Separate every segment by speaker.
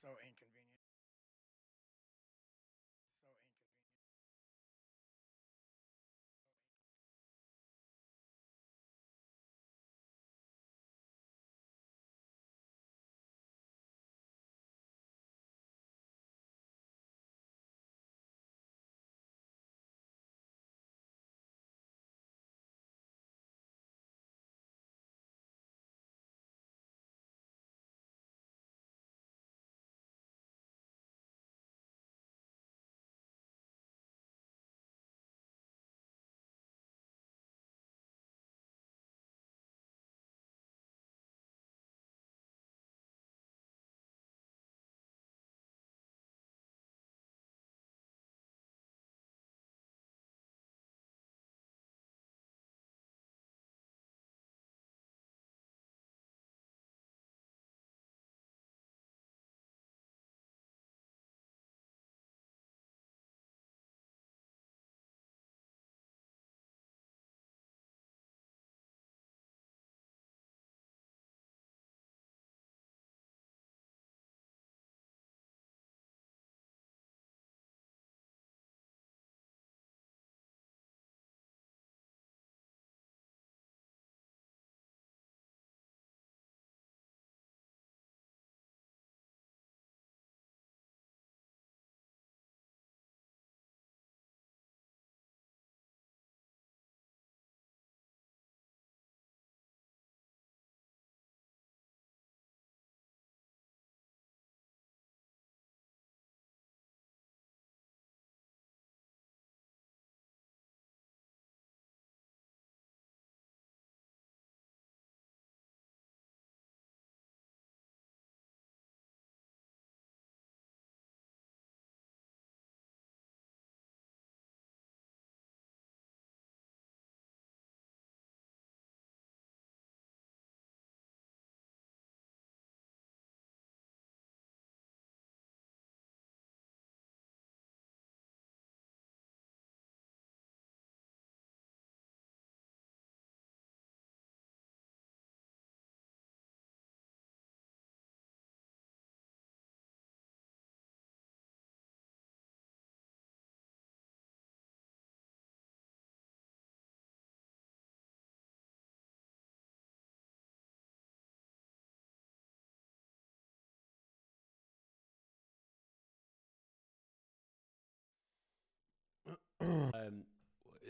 Speaker 1: So inconvenient. So inconvenient.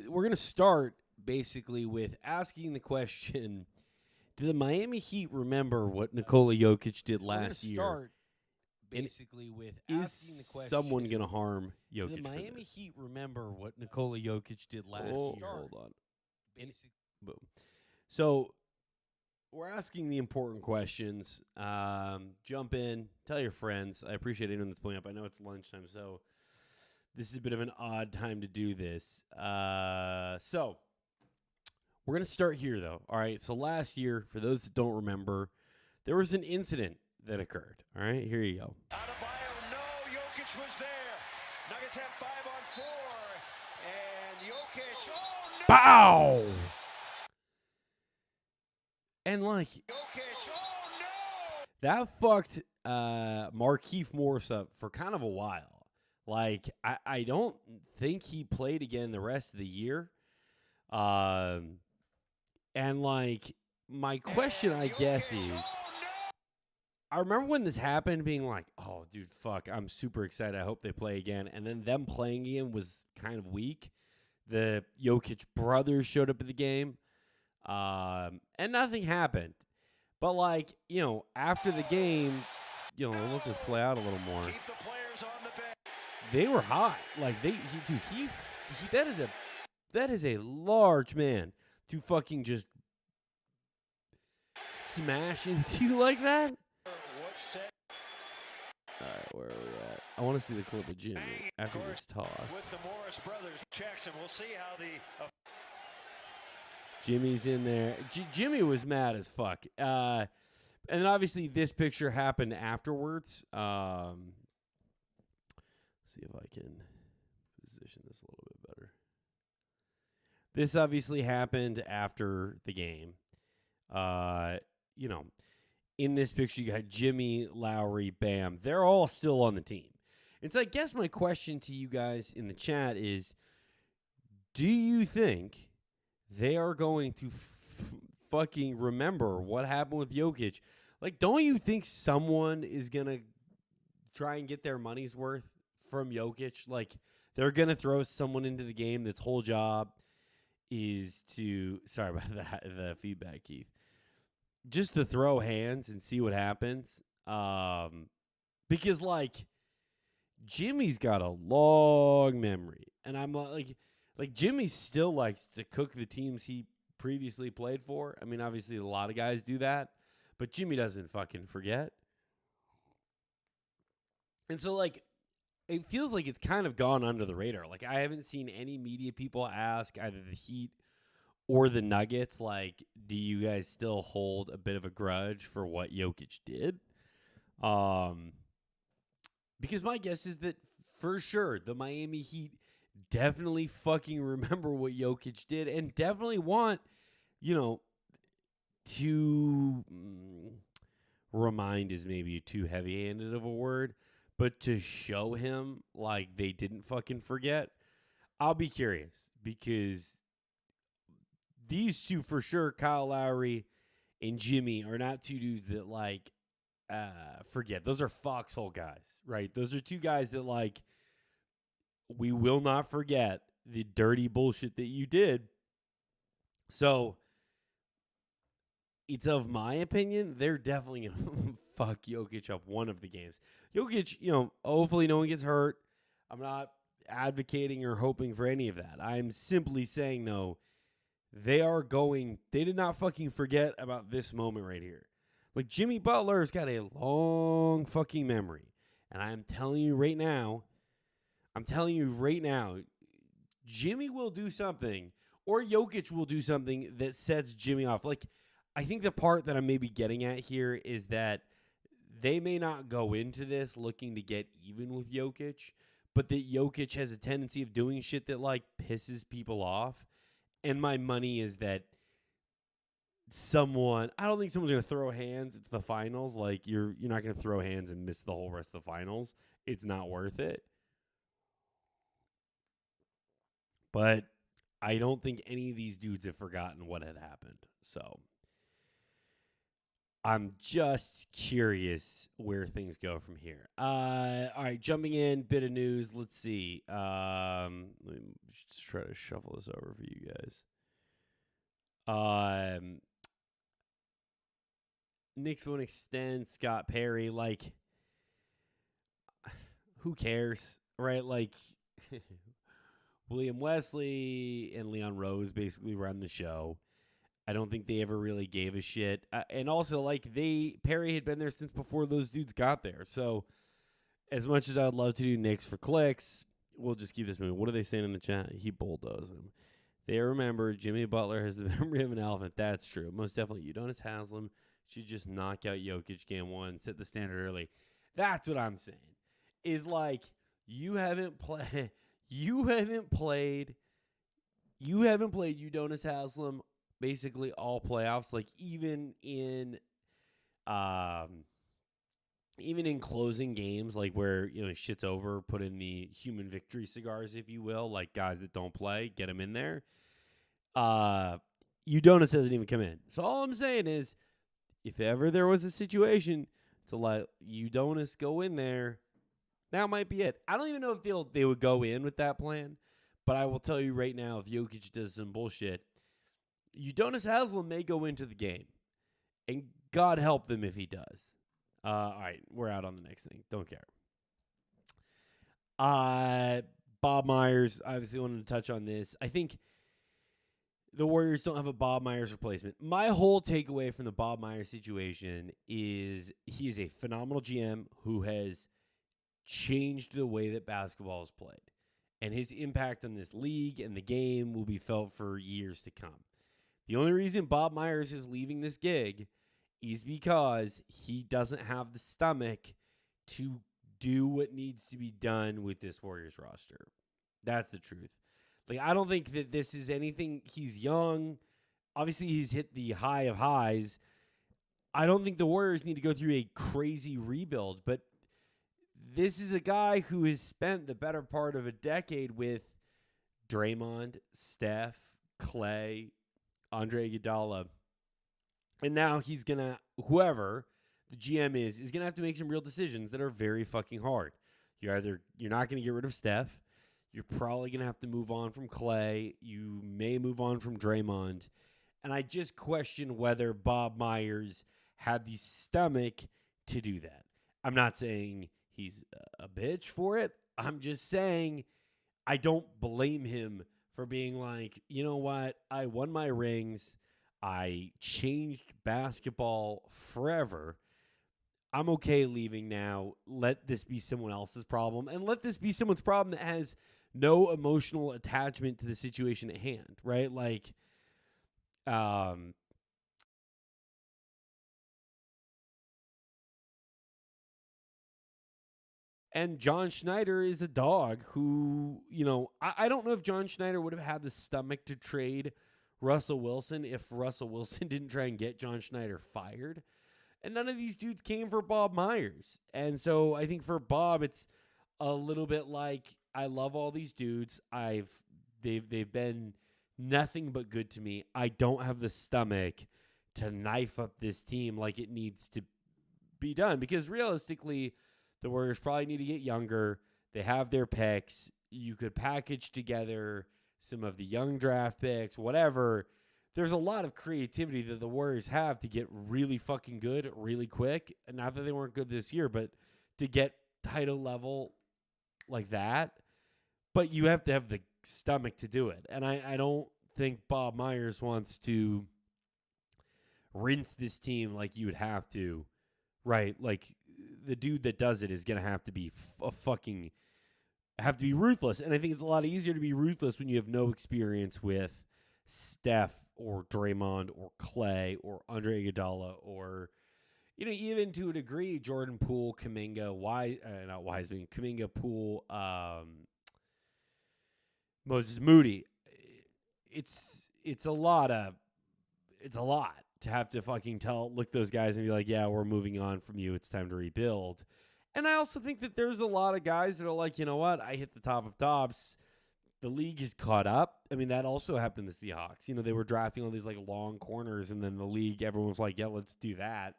Speaker 2: We're going to start basically with asking the question: do the Miami Heat remember what Nikola Jokic did last year?
Speaker 3: Start basically with
Speaker 2: Is
Speaker 3: asking the question:
Speaker 2: someone going to harm
Speaker 3: do
Speaker 2: Jokic
Speaker 3: the
Speaker 2: for
Speaker 3: Miami
Speaker 2: this?
Speaker 3: Heat remember what Nikola Jokic did last year?
Speaker 2: Hold on.
Speaker 3: Basic.
Speaker 2: Boom. So we're asking the important questions. Jump in, tell your friends. I appreciate anyone that's pulling up. I know it's lunchtime, so this is a bit of an odd time to do this. So we're going to start here, though. All right. So last year, for those that don't remember, there was an incident that occurred. All right. Here you go.
Speaker 4: Adebayo, no, Jokic was there. Nuggets have 5 on 4. And Jokic, oh no!
Speaker 2: Bow! And like,
Speaker 4: Jokic, oh no!
Speaker 2: that fucked Markieff Morris up for kind of a while. Like, I don't think he played again the rest of the year. And like, my question, I guess, is I remember when this happened being like, oh, dude, fuck, I'm super excited. I hope they play again. And then them playing again was kind of weak. The Jokic brothers showed up at the game, and nothing happened. But, like, you know, after the game, you know, let this play out a little more.
Speaker 4: Keep the players on the bench.
Speaker 2: They were hot. Like, that is a large man to fucking just smash into you like that.
Speaker 4: What's set
Speaker 2: All right, where are we at? I want to see the clip of Jimmy after this toss.
Speaker 4: with the Morris brothers checks, and we'll see how the
Speaker 2: Jimmy's in there. Jimmy was mad as fuck. And then obviously this picture happened afterwards. See if I can position this a little bit better. This obviously happened after the game. You know, in this picture, you got Jimmy, Lowry, Bam. They're all still on the team. And so I guess my question to you guys in the chat is, do you think they are going to fucking remember what happened with Jokic? Like, don't you think someone is going to try and get their money's worth from Jokic? Like, they're going to throw someone into the game that's whole job is to, sorry about that, the feedback, Keith, just to throw hands and see what happens. Because, like, Jimmy's got a long memory. And I'm like Jimmy still likes to cook the teams he previously played for. I mean, obviously, a lot of guys do that. But Jimmy doesn't fucking forget. And so, like, it feels like it's kind of gone under the radar. Like, I haven't seen any media people ask either the Heat or the Nuggets, like, do you guys still hold a bit of a grudge for what Jokic did? Because my guess is that, for sure, the Miami Heat definitely fucking remember what Jokic did and definitely want, to remind is maybe too heavy-handed of a word, but to show him like they didn't fucking forget. I'll be curious because these two for sure, Kyle Lowry and Jimmy, are not two dudes that like forget. Those are foxhole guys, right? Those are two guys that like we will not forget the dirty bullshit that you did. So it's of my opinion, they're definitely going to fuck Jokic up one of the games. Jokic, hopefully no one gets hurt. I'm not advocating or hoping for any of that. I'm simply saying, though, they did not fucking forget about this moment right here. Like, Jimmy Butler's got a long fucking memory. And I'm telling you right now, Jimmy will do something, or Jokic will do something that sets Jimmy off. Like, I think the part that I'm maybe getting at here is that they may not go into this looking to get even with Jokic, but that Jokic has a tendency of doing shit that, like, pisses people off. And my money is that I don't think someone's going to throw hands. It's the finals. Like, you're not going to throw hands and miss the whole rest of the finals. It's not worth it. But I don't think any of these dudes have forgotten what had happened. So I'm just curious where things go from here. All right, jumping in, bit of news. Let's see. Let me just try to shuffle this over for you guys. Knicks won't extend Scott Perry. Like, who cares, right? Like, William Wesley and Leon Rose basically run the show. I don't think they ever really gave a shit. And also, like, Perry had been there since before those dudes got there. So, as much as I would love to do Knicks for clicks, we'll just keep this moving. What are they saying in the chat? He bulldozed them. They remember Jimmy Butler has the memory of an elephant. That's true. Most definitely. Udonis Haslem should just knock out Jokic game one, set the standard early. That's what I'm saying. Is like, you haven't played Udonis Haslem basically all playoffs. Like, even in closing games, like where shit's over, put in the human victory cigars, if you will, like guys that don't play, get them in there. Udonis hasn't even come in. So all I'm saying is, if ever there was a situation to let Udonis go in there, that might be it. I don't even know if they would go in with that plan, but I will tell you right now, if Jokic does some bullshit, Udonis Haslem may go into the game, and God help them if he does. All right, we're out on the next thing. Don't care. Bob Myers, obviously wanted to touch on this. I think the Warriors don't have a Bob Myers replacement. My whole takeaway from the Bob Myers situation is he is a phenomenal GM who has changed the way that basketball is played. And his impact on this league and the game will be felt for years to come. The only reason Bob Myers is leaving this gig is because he doesn't have the stomach to do what needs to be done with this Warriors roster. That's the truth. Like, I don't think that this is anything. He's young. Obviously, he's hit the high of highs. I don't think the Warriors need to go through a crazy rebuild, but this is a guy who has spent the better part of a decade with Draymond, Steph, Clay, Andre Iguodala, and now he's going to, whoever the GM is going to have to make some real decisions that are very fucking hard. You're not going to get rid of Steph. You're probably going to have to move on from Clay. You may move on from Draymond. And I just question whether Bob Myers had the stomach to do that. I'm not saying he's a bitch for it. I'm just saying I don't blame him for being like, you know what? I won my rings. I changed basketball forever. I'm okay leaving now. Let this be someone else's problem. And let this be someone's problem that has no emotional attachment to the situation at hand, right? Like, and John Schneider is a dog who, I don't know if John Schneider would have had the stomach to trade Russell Wilson if Russell Wilson didn't try and get John Schneider fired. And none of these dudes came for Bob Myers. And so I think for Bob, it's a little bit like, I love all these dudes. They've been nothing but good to me. I don't have the stomach to knife up this team like it needs to be done, because realistically, the Warriors probably need to get younger. They have their picks. You could package together some of the young draft picks, whatever. There's a lot of creativity that the Warriors have to get really fucking good really quick. And not that they weren't good this year, but to get title level like that. But you have to have the stomach to do it. And I don't think Bob Myers wants to rinse this team like you would have to, right? Like, the dude that does it is going to have to be ruthless. And I think it's a lot easier to be ruthless when you have no experience with Steph or Draymond or Clay or Andre Iguodala or, even to a degree, Jordan Poole, Kuminga, Kuminga, Poole, Moses Moody. It's a lot to have to fucking look those guys and be like, yeah, we're moving on from you. It's time to rebuild. And I also think that there's a lot of guys that are like, you know what? I hit the top of tops. The league is caught up. I mean, that also happened to the Seahawks. They were drafting all these like long corners, and then the league, everyone was like, yeah, let's do that.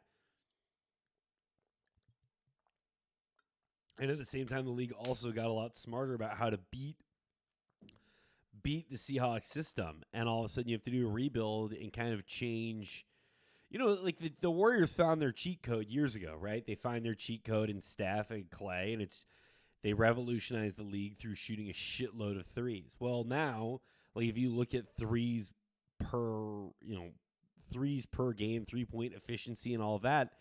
Speaker 2: And at the same time, the league also got a lot smarter about how to beat the Seahawks system. And all of a sudden you have to do a rebuild and kind of change. Like the Warriors found their cheat code years ago, right? They find their cheat code in Steph and Clay, and they revolutionized the league through shooting a shitload of threes. Well, now, like if you look at threes per game, 3-point efficiency and all of that,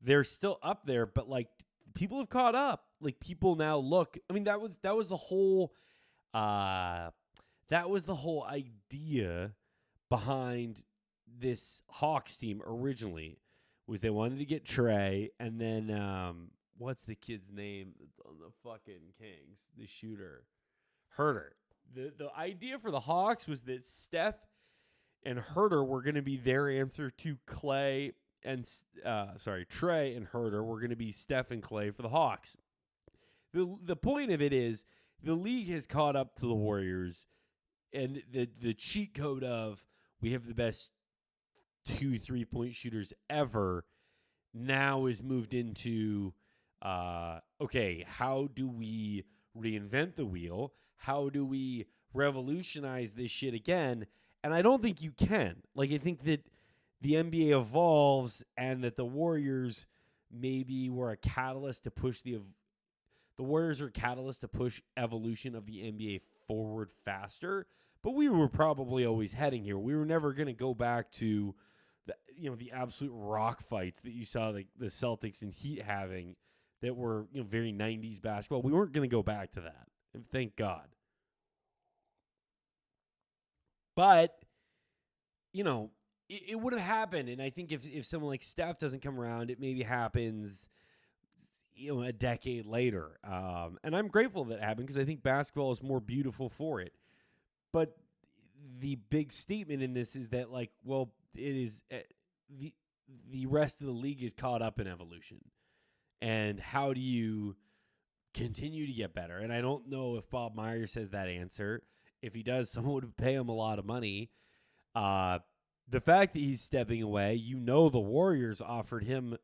Speaker 2: they're still up there, but like people have caught up. Like people now look, I mean, that was the whole idea behind this Hawks team originally, was they wanted to get Trey, and then what's the kid's name that's on the fucking Kings? The shooter, Herter. The idea for the Hawks was that Steph and Herter were going to be their answer to Clay and Trey and Herter were going to be Steph and Clay for the Hawks. The point of it is the league has caught up to the Warriors, and the cheat code of we have the best 2 3-point shooters ever now is moved into okay, how do we reinvent the wheel? How do we revolutionize this shit again? And I don't think you can. Like, I think that the NBA evolves and that the Warriors maybe were a catalyst to push the Warriors are a catalyst to push evolution of the NBA forward faster. But we were probably always heading here. We were never going to go back to the absolute rock fights that you saw the Celtics and Heat having that were very 90s basketball. We weren't going to go back to that. And thank God. But, it would have happened. And I think if someone like Steph doesn't come around, it maybe happens, a decade later. And I'm grateful that happened because I think basketball is more beautiful for it. But the big statement in this is that, like, well, it is the rest of the league is caught up in evolution. And how do you continue to get better? And I don't know if Bob Myers has that answer. If he does, someone would pay him a lot of money. The fact that he's stepping away, the Warriors offered him.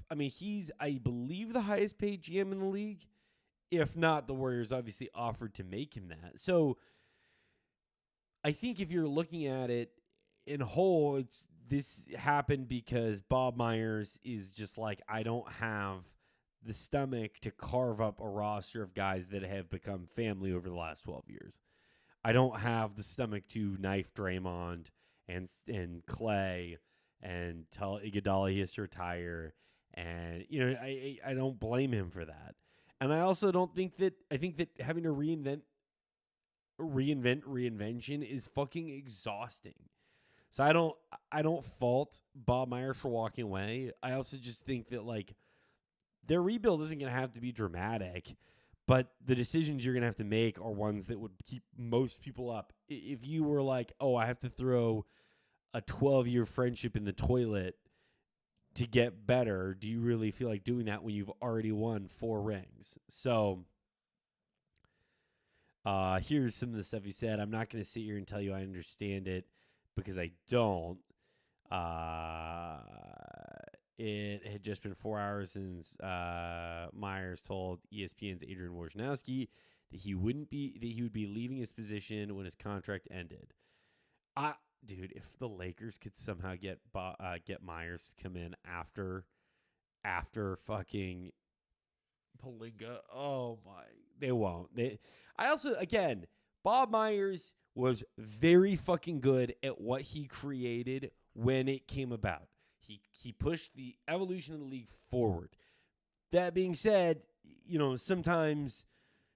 Speaker 2: I mean, he's, I believe, the highest paid GM in the league. If not, the Warriors obviously offered to make him that. So I think if you're looking at it in whole, this happened because Bob Myers is just like, I don't have the stomach to carve up a roster of guys that have become family over the last 12 years. I don't have the stomach to knife Draymond and Clay and tell Iguodala he has to retire. And, I don't blame him for that. And I also don't think that, I think that having to reinvent reinvention is fucking exhausting. So I don't fault Bob Myers for walking away. I also just think that, like, their rebuild isn't going to have to be dramatic, but the decisions you're going to have to make are ones that would keep most people up. If you were like, oh, I have to throw a 12-year friendship in the toilet to get better, do you really feel like doing that when you've already won 4 rings? So here's some of the stuff he said. I'm not going to sit here and tell you I understand it because I don't. It had just been 4 hours since Myers told ESPN's Adrian Wojnarowski that he would be leaving his position when his contract ended. Dude, if the Lakers could somehow get Myers to come in after fucking Pelinka, oh my, they won't. Bob Myers was very fucking good at what he created when it came about. He pushed the evolution of the league forward. That being said, sometimes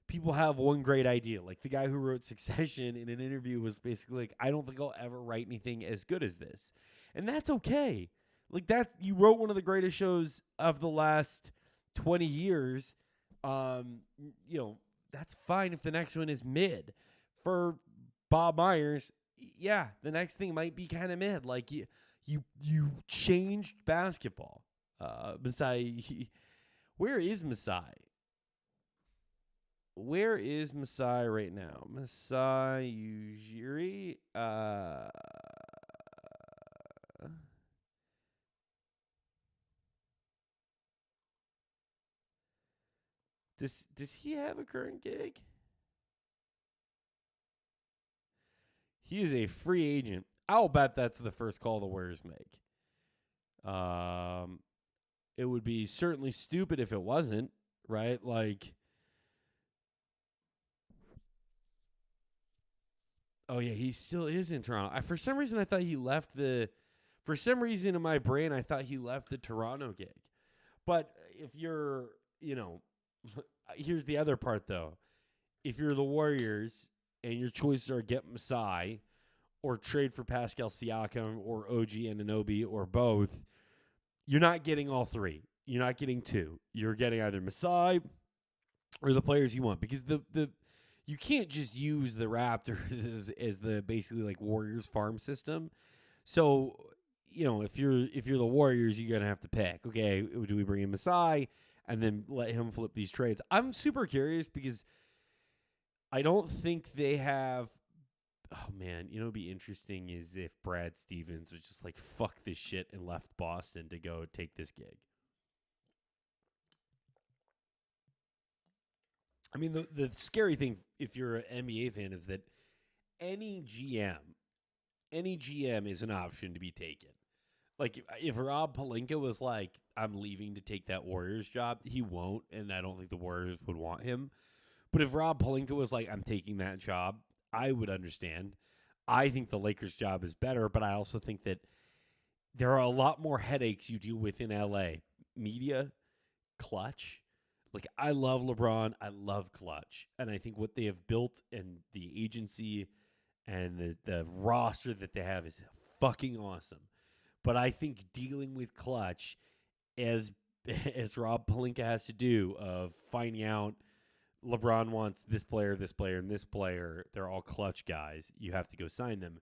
Speaker 2: people have one great idea. Like the guy who wrote Succession in an interview was basically like, I don't think I'll ever write anything as good as this. And that's okay. Like that, you wrote one of the greatest shows of the last 20 years. That's fine if the next one is mid. For Bob Myers, yeah, the next thing might be kind of mid. Like you changed basketball. Masai, where is Masai? Where is Masai right now? Masai Ujiri. Does he have a current gig? He is a free agent. I'll bet that's the first call the Warriors make. It would be certainly stupid if it wasn't, right? Like, oh yeah, he still is in Toronto. For some reason, I thought he left for some reason in my brain, I thought he left the Toronto gig. But if you're, here's the other part though. If you're the Warriors and your choices are get Masai or trade for Pascal Siakam or OG Anunoby or both, you're not getting all 3. You're not getting 2. You're getting either Masai or the players you want, because the you can't just use the Raptors as the basically like Warriors farm system. So, if you're the Warriors, you're going to have to pick, okay, do we bring in Masai and then let him flip these trades? I'm super curious because I don't think they have. Oh man, what'd be interesting is if Brad Stevens was just like, fuck this shit and left Boston to go take this gig. I mean, the scary thing, if you're an NBA fan, is that any GM is an option to be taken. Like, if Rob Pelinka was like, I'm leaving to take that Warriors job, he won't, and I don't think the Warriors would want him. But if Rob Pelinka was like, I'm taking that job, I would understand. I think the Lakers' job is better, but I also think that there are a lot more headaches you deal with in LA. Media, clutch. Like, I love LeBron. I love clutch. And I think what they have built and the agency and the roster that they have is fucking awesome. But I think dealing with clutch, as Rob Pelinka has to do, of finding out LeBron wants this player, and this player. They're all clutch guys. You have to go sign them.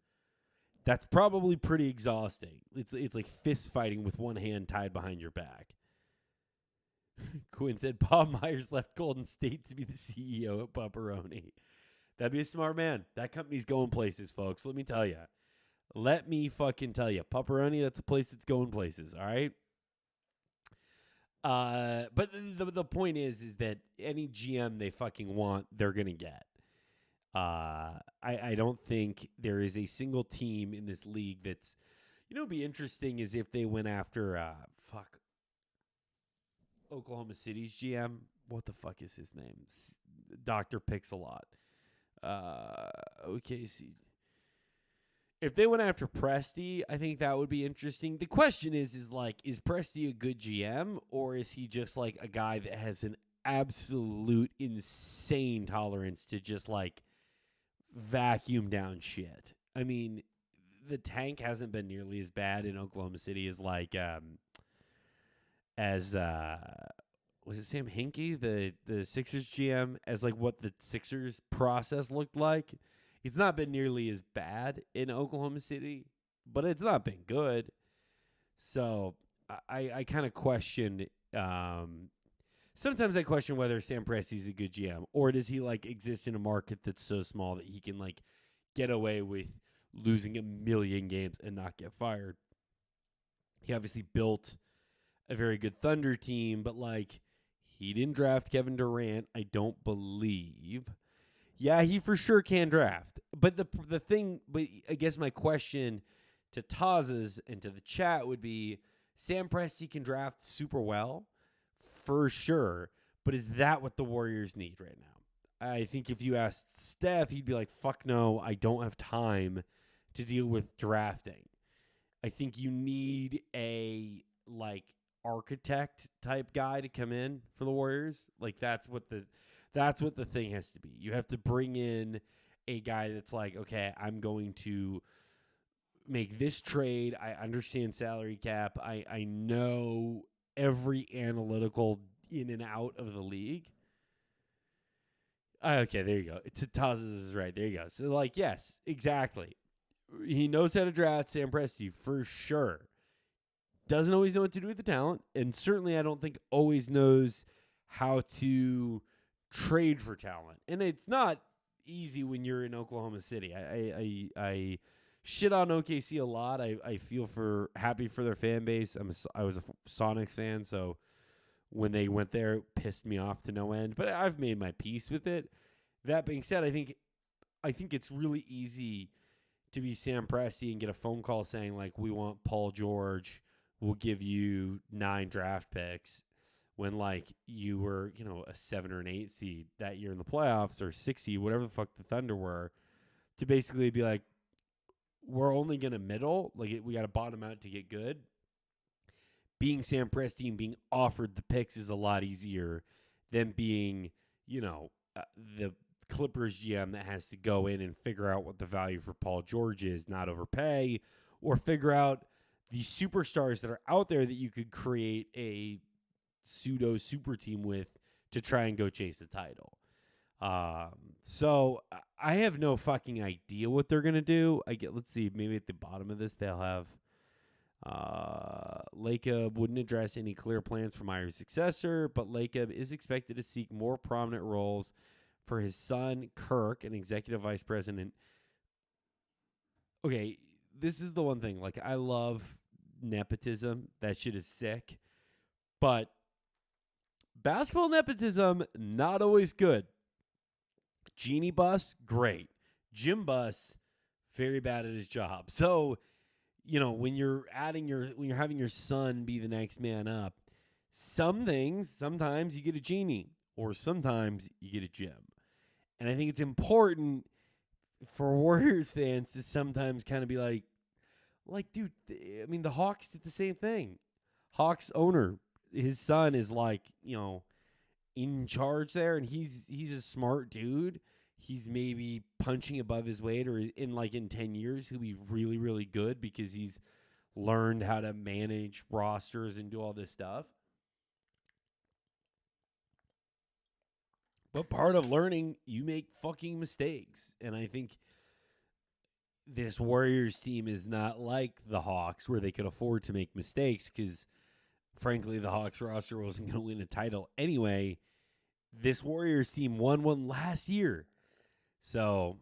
Speaker 2: That's probably pretty exhausting. It's like fist fighting with one hand tied behind your back. Quinn said Bob Myers left Golden State to be the CEO at Pepperoni. That'd be a smart man. That company's going places, folks. Let me tell you. Let me fucking tell you. Pepperoni, that's a place that's going places, all right? But the point is that any GM they fucking want, they're going to get. I don't think there is a single team in this league that's, it'd be interesting is if they went after, Oklahoma City's GM. What the fuck is his name? Dr. Pix-a-Lot. OKC. If they went after Presti, I think that would be interesting. The question is Presti a good GM, or is he just like a guy that has an absolute insane tolerance to just like vacuum down shit? I mean, the tank hasn't been nearly as bad in Oklahoma City as was it Sam Hinkie, the Sixers GM, as like what the Sixers process looked like. It's not been nearly as bad in Oklahoma City, but it's not been good. So I kind of question. Sometimes I question whether Sam Presti's a good GM, or does he like exist in a market that's so small that he can like get away with losing 1 million games and not get fired. He obviously built a very good Thunder team, but like he didn't draft Kevin Durant, I don't believe. Yeah, he for sure can draft. But I guess my question to Taz's and to the chat would be, Sam Presti can draft super well, for sure. But is that what the Warriors need right now? I think if you asked Steph, he'd be like, fuck no, I don't have time to deal with drafting. I think you need a like architect type guy to come in for the Warriors. Like that's what the thing has to be. You have to bring in a guy that's like, okay, I'm going to make this trade. I understand salary cap. I know every analytical in and out of the league. Okay, there you go. Taz is right. There you go. So, like, yes, exactly. He knows how to draft Sam Presti for sure. Doesn't always know what to do with the talent, and certainly I don't think always knows how to trade for talent. And it's not easy when you're in Oklahoma City. I shit on OKC a lot. I feel happy for their fan base. I was a Sonics fan, so when they went there, it pissed me off to no end. But I've made my peace with it. That being said, I think it's really easy to be Sam Presti and get a phone call saying, like, we want Paul George, we'll give you 9 draft picks, when, like, you were, a 7 or an 8 seed that year in the playoffs, or 6 seed, whatever the fuck the Thunder were, to basically be like, we're only going to middle. Like, we got to bottom out to get good. Being Sam Presti and being offered the picks is a lot easier than being, the Clippers GM that has to go in and figure out what the value for Paul George is, not overpay, or figure out the superstars that are out there that you could create a pseudo super team with to try and go chase a title. So I have no fucking idea what they're going to do. Let's see, maybe at the bottom of this, they'll have, Lacob wouldn't address any clear plans for Myers' successor, but Lacob is expected to seek more prominent roles for his son, Kirk, an executive vice president. Okay, this is the one thing. Like, I love nepotism. That shit is sick. But basketball nepotism, not always good. Genie Bus, great. Jim Bus, very bad at his job. So, when you're having your son be the next man up, sometimes you get a genie, or sometimes you get a Jim. And I think it's important for Warriors fans to sometimes kind of be like, dude, the Hawks did the same thing. Hawks owner, his son is like, in charge there, and he's a smart dude. He's maybe punching above his weight, or in 10 years, he'll be really, really good because he's learned how to manage rosters and do all this stuff. But part of learning, you make fucking mistakes. And I think this Warriors team is not like the Hawks where they could afford to make mistakes because, frankly, the Hawks roster wasn't going to win a title anyway. This Warriors team won one last year. So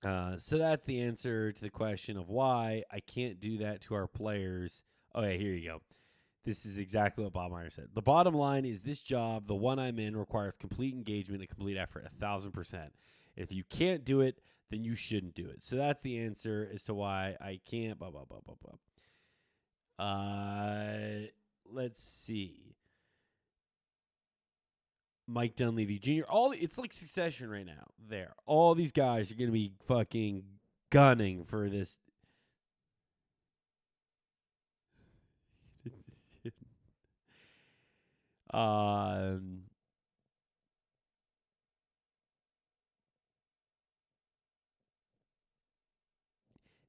Speaker 2: that's the answer to the question of why I can't do that to our players. Okay, here you go. This is exactly what Bob Meyer said. The bottom line is this job, the one I'm in, requires complete engagement and complete effort, 1,000%. If you can't do it, then you shouldn't do it. So that's the answer as to why I can't. Blah, blah, blah, blah, blah. Let's see. Mike Dunleavy Jr. It's like Succession right now. There. All these guys are going to be fucking gunning for this.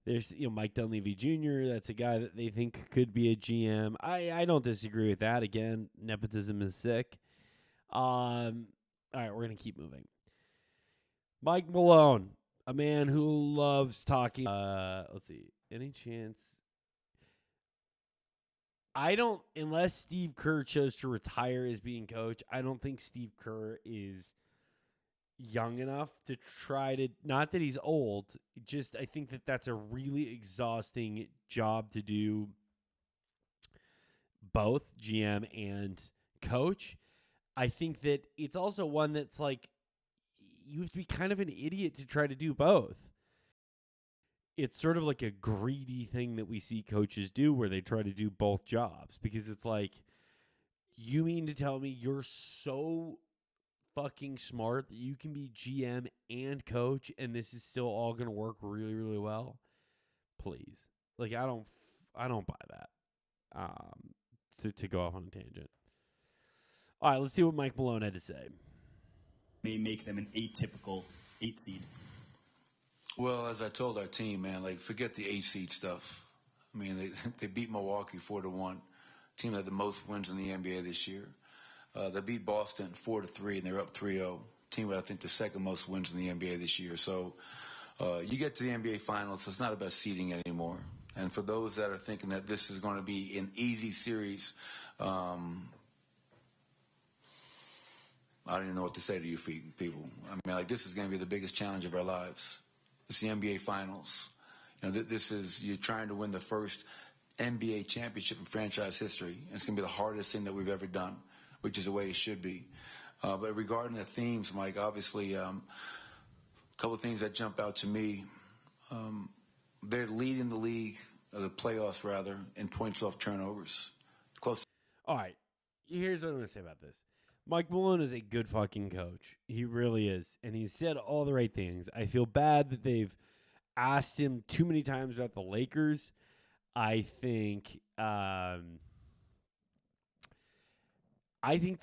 Speaker 2: There's Mike Dunleavy Jr. That's a guy that they think could be a GM. I don't disagree with that. Again, nepotism is sick. All right, we're gonna keep moving. Mike Malone, a man who loves talking. Let's see. Any chance? I don't, unless Steve Kerr chose to retire as being coach, I don't think Steve Kerr is young enough to try to, not that he's old, just I think that that's a really exhausting job to do, both GM and coach. I think that it's also one that's like, you have to be kind of an idiot to try to do both. It's sort of like a greedy thing that we see coaches do where they try to do both jobs, because it's like, you mean to tell me you're so fucking smart that you can be GM and coach and this is still all going to work really, really well? Please. Like, I don't buy that. To go off on a tangent. All right, let's see what Mike Malone had to say.
Speaker 5: May make them an atypical 8 seed.
Speaker 6: Well, as I told our team, man, like, forget the 8 seed stuff. I mean, they beat Milwaukee 4-1. Team that had the most wins in the NBA this year. They beat Boston 4-3, and they're up 3-0. Team with, I think, the second most wins in the NBA this year. So you get to the NBA Finals, it's not about seeding anymore. And for those that are thinking that this is going to be an easy series, I don't even know what to say to you people. I mean, like, this is going to be the biggest challenge of our lives. It's the NBA Finals. You know, this is, you're trying to win the first NBA championship in franchise history. And it's going to be the hardest thing that we've ever done, which is the way it should be. But regarding the themes, Mike, obviously, a couple of things that jump out to me. They're leading the league, the playoffs rather, in points off turnovers. Close.
Speaker 2: All right, here's what I'm going to say about this. Mike Malone is a good fucking coach. He really is. And he said all the right things. I feel bad that they've asked him too many times about the Lakers. I think the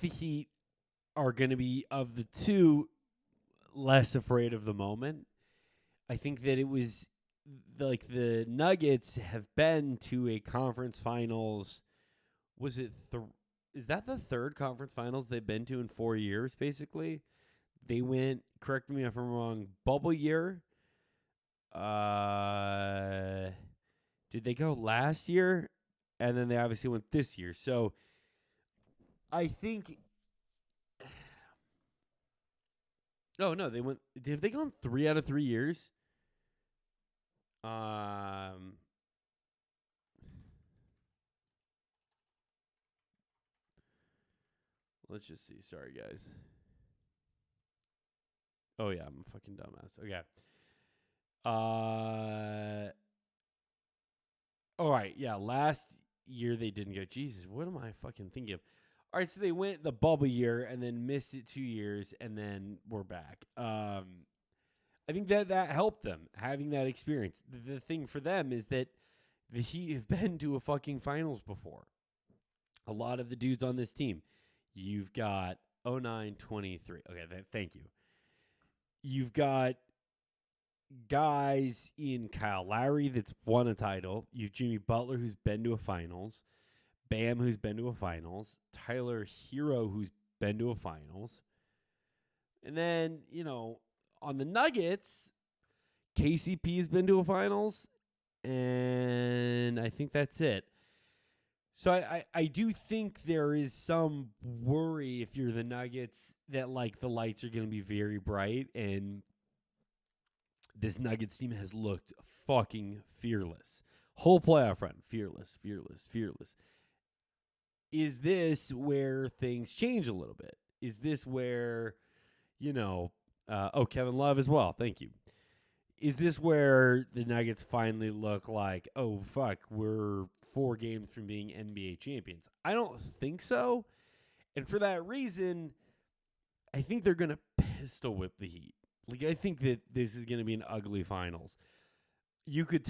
Speaker 2: Heat are going to be, of the two, less afraid of the moment. I think that it was like the Nuggets have been to a conference finals. Was it is that the third conference finals they've been to in 4 years, basically? They went, correct me if I'm wrong, bubble year. Did they go last year? And then they obviously went this year. So I think... Oh, no, they went... Have they gone 3 out of 3 years? Let's just see. Sorry, guys. Oh, yeah, I'm a fucking dumbass. Okay. All right, yeah, last year they didn't go. Jesus, what am I fucking thinking of? All right, so they went the bubble year and then missed it 2 years, and then we're back. I think that helped them, having that experience. The thing for them is that the Heat have been to a fucking finals before. A lot of the dudes on this team. You've got 09-23. Okay, thank you. You've got guys in Kyle Lowry that's won a title. You've Jimmy Butler, who's been to a finals. Bam, who's been to a finals. Tyler Hero, who's been to a finals. And then, on the Nuggets, KCP's been to a finals, and I think that's it. So I do think there is some worry if you're the Nuggets that, like, the lights are going to be very bright, and this Nuggets team has looked fucking fearless. Whole playoff run, fearless. Is this where things change a little bit? Is this where, Kevin Love as well. Thank you. Is this where the Nuggets finally look like, oh, fuck, we're 4 games from being NBA champions? I don't think so. And for that reason, I think they're going to pistol whip the Heat. Like, I think that this is going to be an ugly finals. You could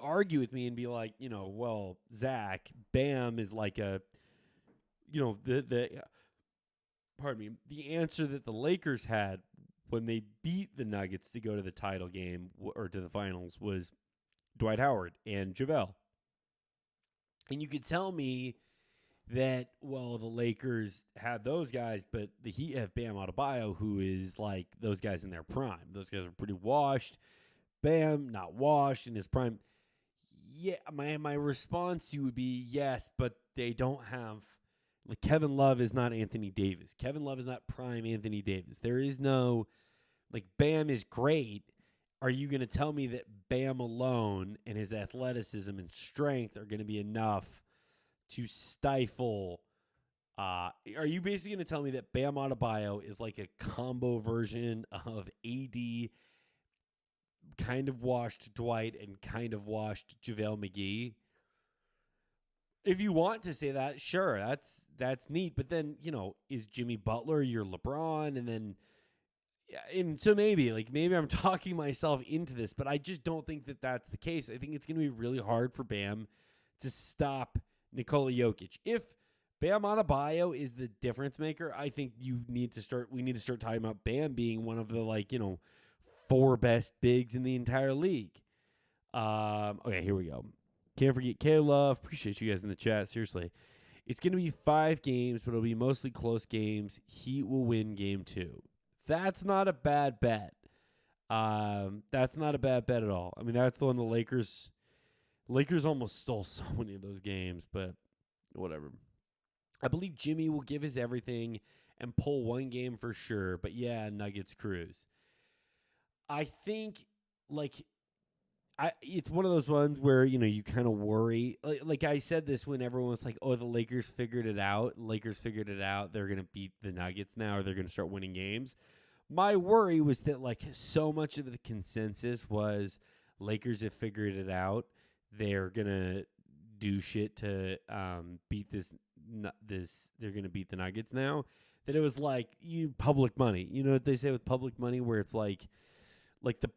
Speaker 2: argue with me and be like, well, Zach, Bam is like a, the answer that the Lakers had when they beat the Nuggets to go to the title game or to the finals was Dwight Howard and JaVale. And you could tell me that, well, the Lakers had those guys, but the Heat have Bam Adebayo, who is like those guys in their prime. Those guys are pretty washed. Bam, not washed in his prime. Yeah, my response to you would be yes, but they don't have, like, Kevin Love is not Anthony Davis. Kevin Love is not prime Anthony Davis. There is no, like, Bam is great. Are you going to tell me that Bam alone and his athleticism and strength are going to be enough to stifle? Are you basically going to tell me that Bam Adebayo is like a combo version of AD, kind of washed Dwight and kind of washed JaVale McGee? If you want to say that, sure, that's neat. But then, is Jimmy Butler your LeBron? And then, and so maybe I'm talking myself into this, but I just don't think that that's the case. I think it's going to be really hard for Bam to stop Nikola Jokic. If Bam Adebayo is the difference maker, I think we need to start talking about Bam being one of the 4 best bigs in the entire league. Okay, here we go. Can't forget K-Love. Appreciate you guys in the chat. Seriously. It's going to be 5 games, but it'll be mostly close games. Heat will win game 2. That's not a bad bet. That's not a bad bet at all. I mean, that's the one the Lakers almost stole so many of those games, but whatever. I believe Jimmy will give his everything and pull 1 game for sure, but yeah, Nuggets cruise. I think, it's one of those ones where, you kind of worry. Like I said this when everyone was like, oh, the Lakers figured it out. They're going to beat the Nuggets now, or they're going to start winning games. My worry was that, so much of the consensus was Lakers have figured it out. They're going to do shit to beat this. They're going to beat the Nuggets now. That it was public money. You know what they say with public money, where it's like the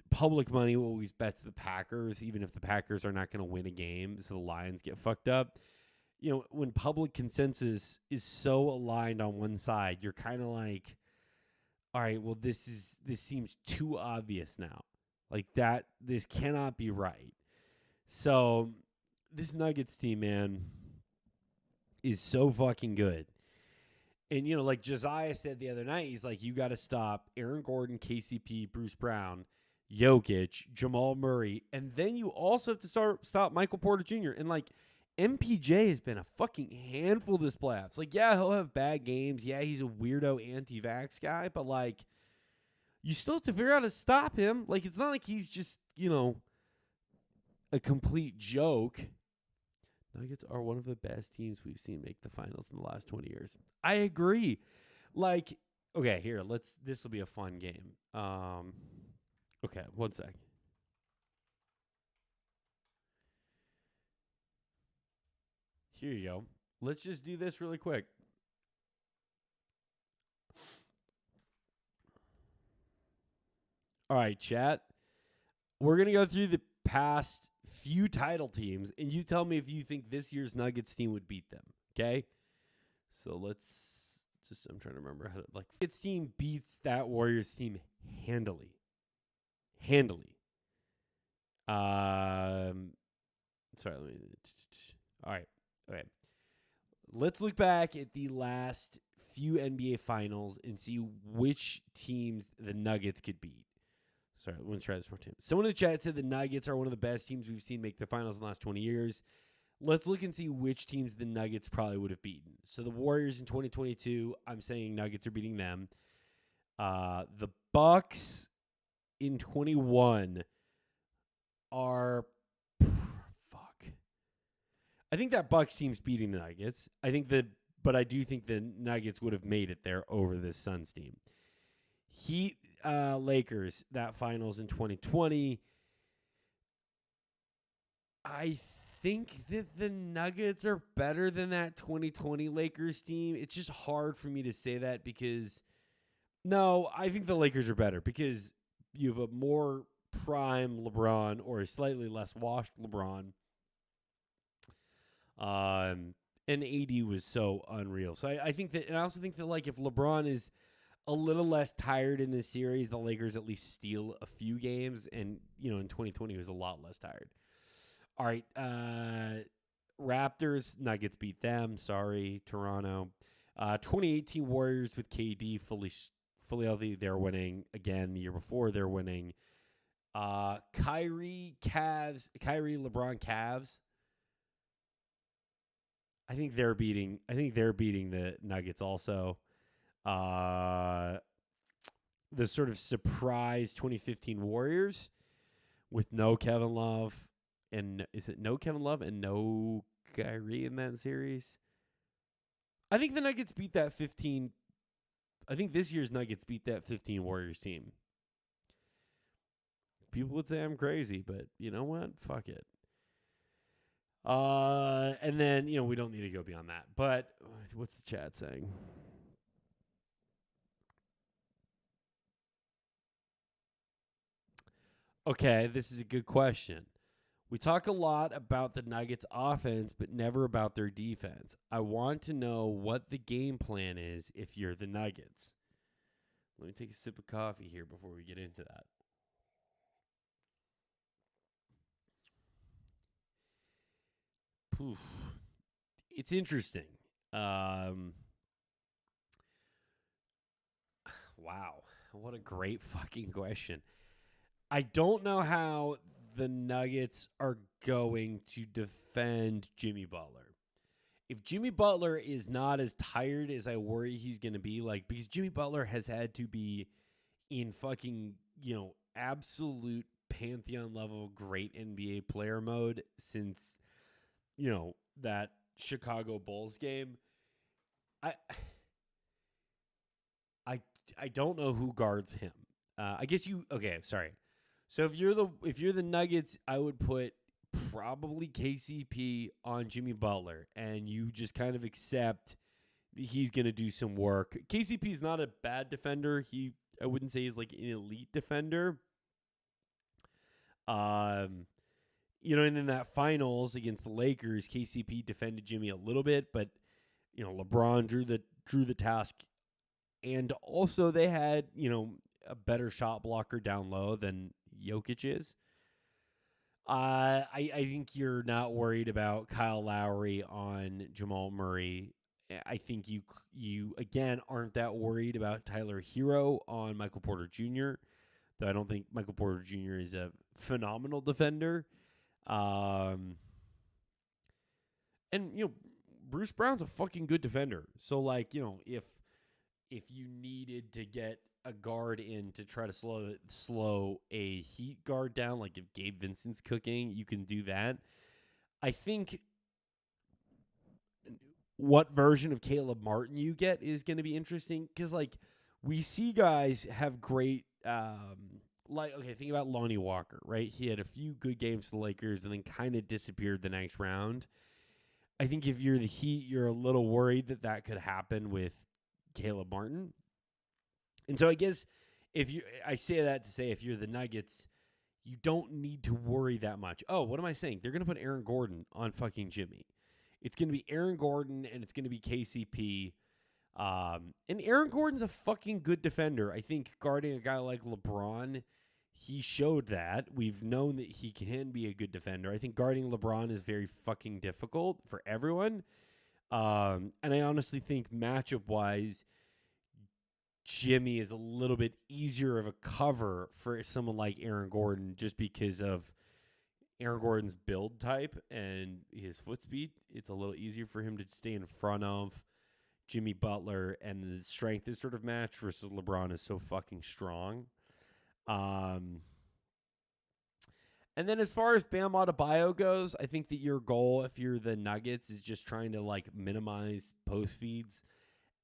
Speaker 2: public money always bets the Packers, even if the Packers are not going to win a game, so the Lions get fucked up. When public consensus is so aligned on one side, you're kind of like, all right, well, this seems too obvious now. This cannot be right. So this Nuggets team, man, is so fucking good. And, like Josiah said the other night, he's like, you got to stop Aaron Gordon, KCP, Bruce Brown, Jokic, Jamal Murray, and then you also have to stop Michael Porter Jr. And, MPJ has been a fucking handful this playoffs. Yeah, he'll have bad games. Yeah, he's a weirdo anti-vax guy, but, you still have to figure out how to stop him. It's not like he's just, a complete joke. Nuggets are one of the best teams we've seen make the finals in the last 20 years. I agree. Okay, here, this will be a fun game. Okay, one sec. Here you go. Let's just do this really quick. All right, chat. We're going to go through the past few title teams, and you tell me if you think this year's Nuggets team would beat them, okay? So I'm trying to remember how to, Nuggets team beats that Warriors team handily. Sorry, all right. Okay. Let's look back at the last few NBA finals and see which teams the Nuggets could beat. Sorry, I want to try this more time. Someone in the chat said the Nuggets are one of the best teams we've seen make the finals in the last 20 years. Let's look and see which teams the Nuggets probably would have beaten. So the Warriors in 2022, I'm saying Nuggets are beating them. The Bucks in 21 are fuck. I think that Bucks team's beating the Nuggets. But I do think the Nuggets would have made it there over this Suns team. Heat, Lakers, that finals in 2020. I think that the Nuggets are better than that 2020 Lakers team. It's just hard for me to say that because, no, I think the Lakers are better because you have a more prime LeBron or a slightly less washed LeBron. And AD was so unreal. So I think that, and I also think that, like, if LeBron is a little less tired in this series, the Lakers at least steal a few games. And, in 2020, he was a lot less tired. All right, Raptors, Nuggets beat them. Sorry, Toronto. 2018 Warriors with KD fully healthy. They're winning again. The year before, they're winning. Kyrie, LeBron, Cavs. I think they're beating the Nuggets also. The sort of surprise 2015 Warriors with no Kevin Love. And is it no Kevin Love and no Kyrie in that series? I think the Nuggets beat that 15. I think this year's Nuggets beat that 15 Warriors team. People would say I'm crazy, but you know what? Fuck it. And then, we don't need to go beyond that. But what's the chat saying? Okay, this is a good question. We talk a lot about the Nuggets offense, but never about their defense. I want to know what the game plan is if you're the Nuggets. Let me take a sip of coffee here before we get into that. Oof. It's interesting. Wow. What a great fucking question. I don't know how the Nuggets are going to defend Jimmy Butler. If Jimmy Butler is not as tired as I worry he's going to be, because Jimmy Butler has had to be in fucking, absolute pantheon level great NBA player mode since, that Chicago Bulls game. I don't know who guards him. I guess sorry. So if you're the Nuggets, I would put probably KCP on Jimmy Butler, and you just kind of accept that he's going to do some work. KCP is not a bad defender. I wouldn't say he's like an elite defender. And in that finals against the Lakers, KCP defended Jimmy a little bit, but LeBron drew the task, and also they had a better shot blocker down low than Jokic is. I think you're not worried about Kyle Lowry on Jamal Murray. I think you again aren't that worried about Tyler Hero on Michael Porter Jr., though I don't think Michael Porter Jr. is a phenomenal defender. And Bruce Brown's a fucking good defender. So if you needed to get a guard in to try to slow a Heat guard down, like if Gabe Vincent's cooking, you can do that. I think what version of Caleb Martin you get is going to be interesting because we see guys have great think about Lonnie Walker, right? He had a few good games for the Lakers and then kind of disappeared the next round. I think if you're the Heat, you're a little worried that could happen with Caleb Martin. And so I guess I say that to say if you're the Nuggets, you don't need to worry that much. Oh, what am I saying? They're going to put Aaron Gordon on fucking Jimmy. It's going to be Aaron Gordon and it's going to be KCP. And Aaron Gordon's a fucking good defender. I think guarding a guy like LeBron, he showed that. We've known that he can be a good defender. I think guarding LeBron is very fucking difficult for everyone. And I honestly think matchup-wise, Jimmy is a little bit easier of a cover for someone like Aaron Gordon just because of Aaron Gordon's build type and his foot speed. It's a little easier for him to stay in front of Jimmy Butler, and the strength is sort of matched versus LeBron is so fucking strong. And then as far as Bam Adebayo goes, I think that your goal, if you're the Nuggets, is just trying to like minimize post feeds.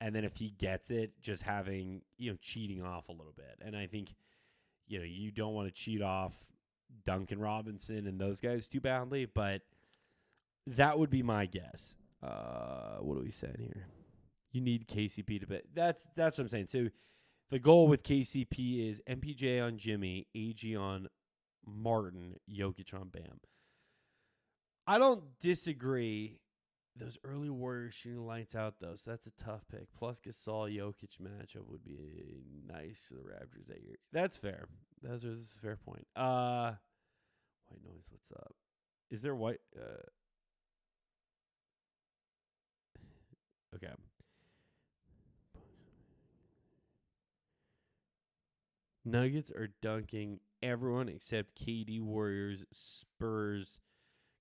Speaker 2: And then if he gets it, just having, cheating off a little bit. And I think, you don't want to cheat off Duncan Robinson and those guys too badly, but that would be my guess. What are we saying here? You need KCP to bet. That's what I'm saying. So the goal with KCP is MPJ on Jimmy, AG on Martin, Jokic on Bam. I don't disagree. Those early Warriors shooting lights out, though, so that's a tough pick. Plus, Gasol Jokic matchup would be nice for the Raptors that year. That's fair. This is a fair point. White noise, what's up? Is there white? Okay. Nuggets are dunking everyone except KD, Warriors, Spurs,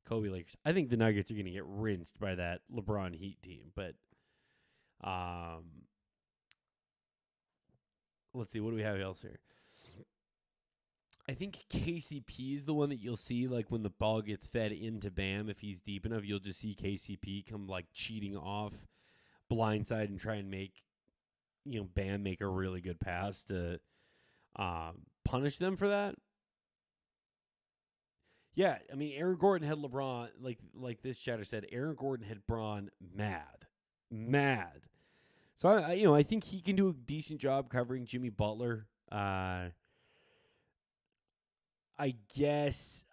Speaker 2: Kobe, Lakers. I think the Nuggets are going to get rinsed by that LeBron Heat team, but let's see. What do we have else here? I think KCP is the one that you'll see, like, when the ball gets fed into Bam. If he's deep enough, you'll just see KCP come, like, cheating off blindside and try and make, Bam make a really good pass to punish them for that. Yeah, I mean, Aaron Gordon had LeBron, like this chatter said, Aaron Gordon had Braun mad. So, I think he can do a decent job covering Jimmy Butler. I guess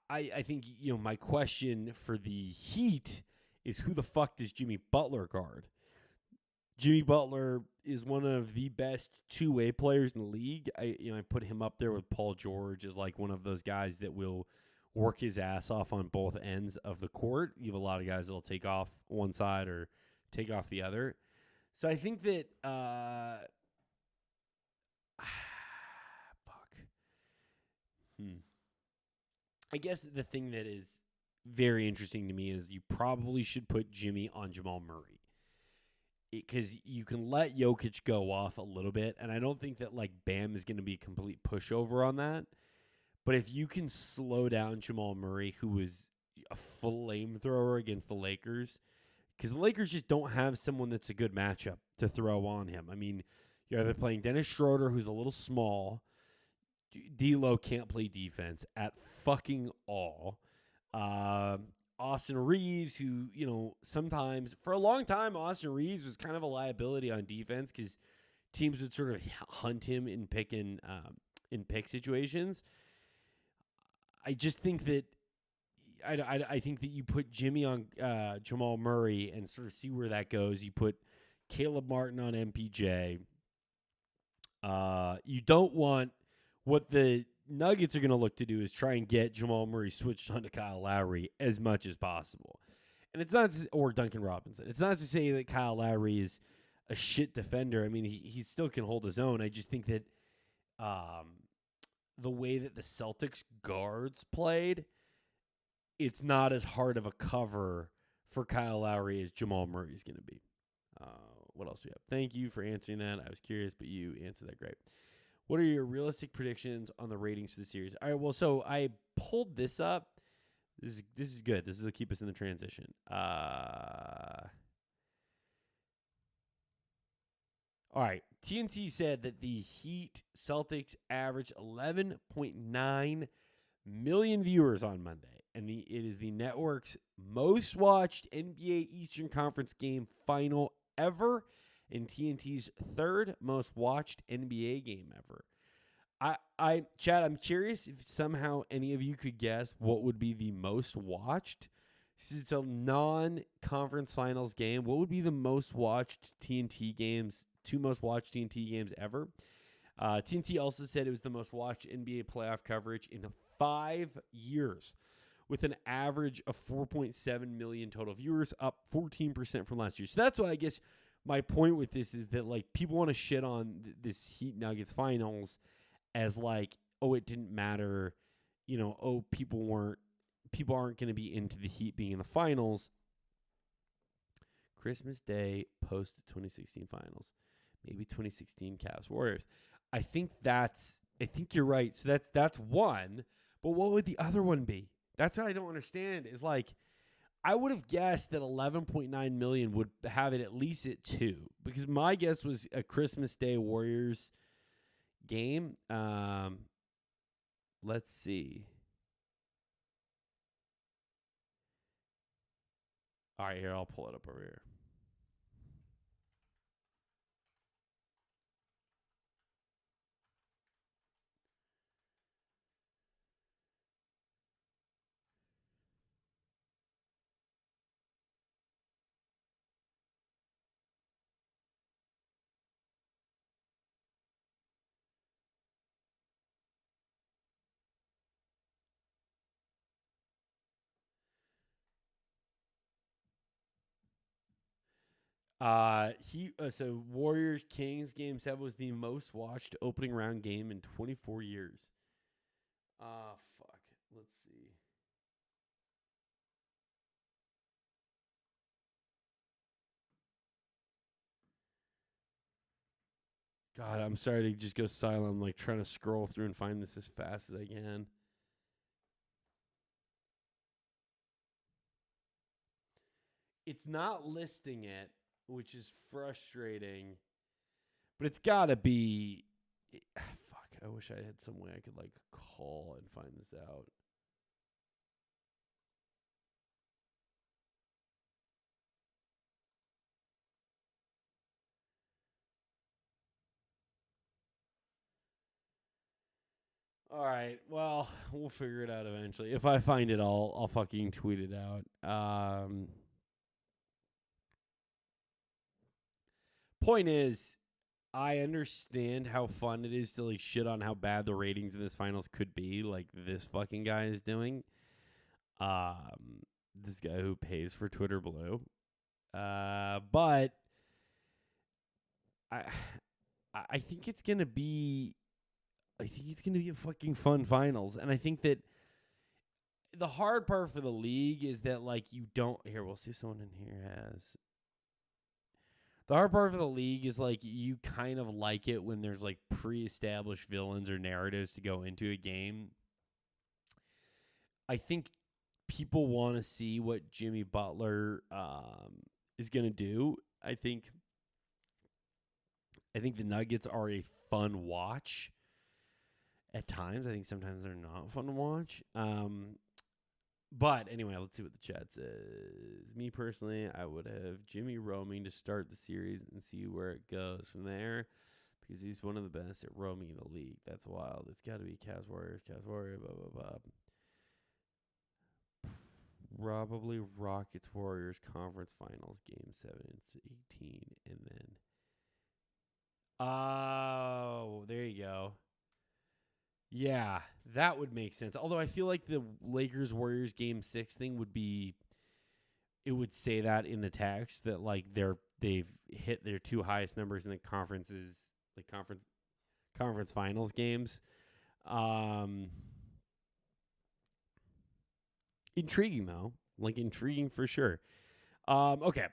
Speaker 2: I think, my question for the Heat is who the fuck does Jimmy Butler guard? Jimmy Butler is one of the best two-way players in the league. I put him up there with Paul George as like one of those guys that will work his ass off on both ends of the court. You have a lot of guys that will take off one side or take off the other. So I think that I guess the thing that is very interesting to me is you probably should put Jimmy on Jamal Murray. Because you can let Jokic go off a little bit, and I don't think that like Bam is going to be a complete pushover on that. But if you can slow down Jamal Murray, who was a flamethrower against the Lakers, because the Lakers just don't have someone that's a good matchup to throw on him. I mean, you're either playing Dennis Schroeder, who's a little small. D'Lo can't play defense at fucking all. Austin Reeves, who, sometimes, for a long time, Austin Reeves was kind of a liability on defense because teams would sort of hunt him in pick situations. I just think that I think that you put Jimmy on Jamal Murray and sort of see where that goes. You put Caleb Martin on MPJ. You don't want what the Nuggets are going to look to do is try and get Jamal Murray switched onto Kyle Lowry as much as possible. And it's not, or Duncan Robinson. It's not to say that Kyle Lowry is a shit defender. I mean, he still can hold his own. I just think that the way that the Celtics guards played, it's not as hard of a cover for Kyle Lowry as Jamal Murray is going to be. What else do we have? Thank you for answering that. I was curious, but you answered that great. What are your realistic predictions on the ratings for the series? All right, well, so I pulled this up. This is good. This is to keep us in the transition. All right, TNT said that the Heat Celtics averaged 11.9 million viewers on Monday, and it is the network's most watched NBA Eastern Conference game final ever, and TNT's third most watched NBA game ever. Chad, I'm curious if somehow any of you could guess what would be the most watched. This is a non-conference finals game. What would be the most watched TNT games, two most watched TNT games ever? TNT also said it was the most watched NBA playoff coverage in 5 years, with an average of 4.7 million total viewers, up 14% from last year. So that's what I guess my point with this is that like people want to shit on this Heat Nuggets finals as like, oh, it didn't matter, oh, people aren't going to be into the Heat being in the finals. Christmas Day post 2016 finals, maybe 2016 Cavs Warriors. I think you're right. So that's one, but what would the other one be? That's what I don't understand is like, I would have guessed that 11.9 million would have it at least at 2 because my guess was a Christmas Day Warriors game. Let's see. All right, here, I'll pull it up over here. So Warriors Kings game 7 was the most watched opening round game in 24 years. Fuck. Let's see. God, I'm sorry to just go silent. I'm like trying to scroll through and find this as fast as I can. It's not listing it, which is frustrating. But it's got to be... Fuck, I wish I had some way I could, like, call and find this out. All right, well, we'll figure it out eventually. If I find it, I'll fucking tweet it out. Point is, I understand how fun it is to like shit on how bad the ratings in this finals could be, like this fucking guy is doing. This guy who pays for Twitter Blue. But I think it's gonna be a fucking fun finals, and I think that the hard part for the league is that like you don't. Here, we'll see if someone in here has. The hard part for the league is like you kind of like it when there's like pre-established villains or narratives to go into a game. I think people want to see what Jimmy Butler is going to do. I think the Nuggets are a fun watch at times. I think sometimes they're not fun to watch. But anyway, let's see what the chat says. Me personally, I would have Jimmy roaming to start the series and see where it goes from there because he's one of the best at roaming in the league. That's wild. It's got to be Cavs Warriors, blah, blah, blah. Probably Rockets Warriors conference finals game 7 and 18. And then, oh, there you go. Yeah, that would make sense. Although I feel like the Lakers-Warriors Game 6 thing it would say that in the text that like they've hit their 2 highest numbers in the conferences, like conference finals games. Intriguing though, like intriguing for sure. Okay.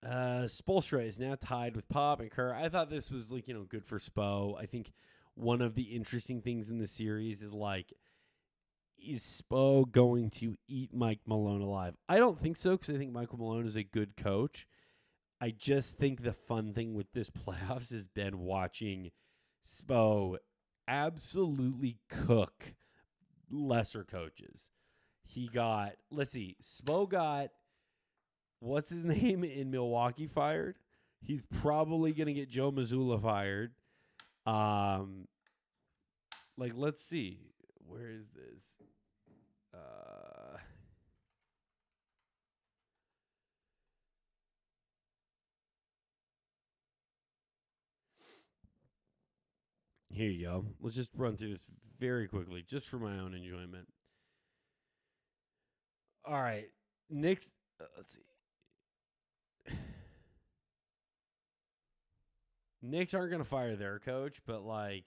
Speaker 2: Spoelstra is now tied with Pop and Kerr. I thought this was like, good for Spo. I think one of the interesting things in the series is like, is Spo going to eat Mike Malone alive? I don't think so because I think Michael Malone is a good coach. I just think the fun thing with this playoffs has been watching Spo absolutely cook lesser coaches. Spo got, what's his name in Milwaukee fired? He's probably going to get Joe Mazzulla fired. Let's see. Where is this? Here you go. Let's just run through this very quickly, just for my own enjoyment. All right. Knicks, let's see. Knicks aren't going to fire their coach, but like,